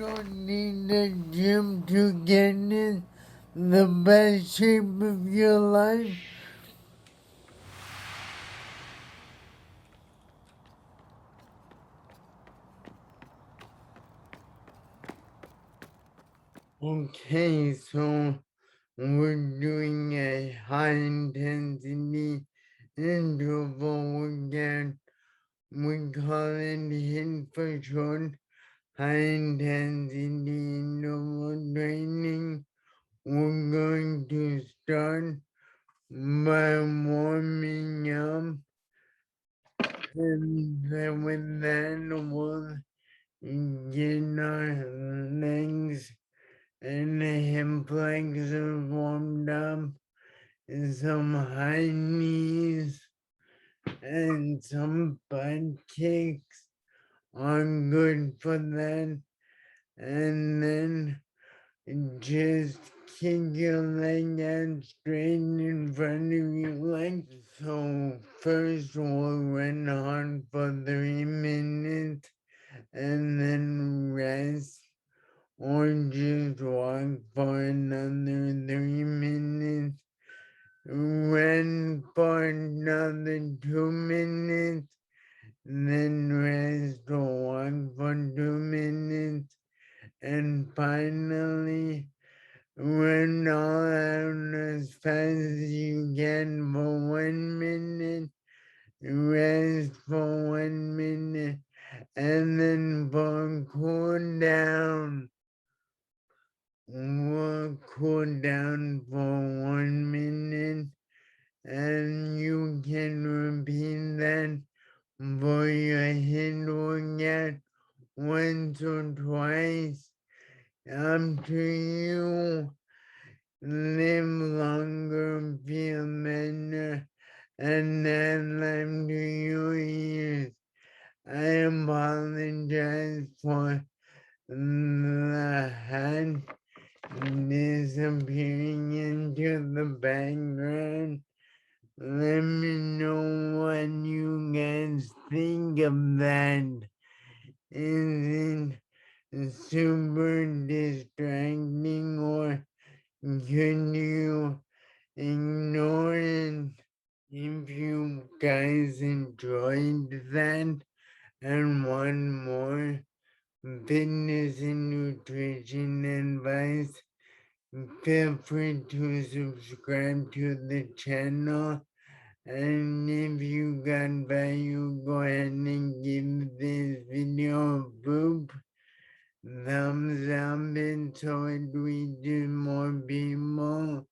don't need the gym to get in the best shape of your life. Okay, so we're doing a high intensity interval workout. We call it HIIT for short. High intensity interval training. We're going to start by warming up, and then with that we'll get our legs and the hip flexors warmed up, and some high knees and some butt kicks are good for that. And then just kick your leg out straight in front of you like so. First we'll run hard for 3 minutes and then rest, or just walk for another 3 minutes, run for another 2 minutes, then rest or walk for 2 minutes, and finally run all out as fast as you can for 1 minute, rest for 1 minute, and then for cool down, we'll cool down for 1 minute, and you can repeat that for your HIIT workout once or twice, up to you. Live longer, feel better, and add life to your years. I apologize for the hat disappearing into the background. Let me know what you guys think of that. Is it super distracting, or could you ignore it? If you guys enjoyed that and want more fitness and nutrition advice, feel free to subscribe to the channel. And if you got value, go ahead and give this video a boop, thumbs up, and so it reaches more people.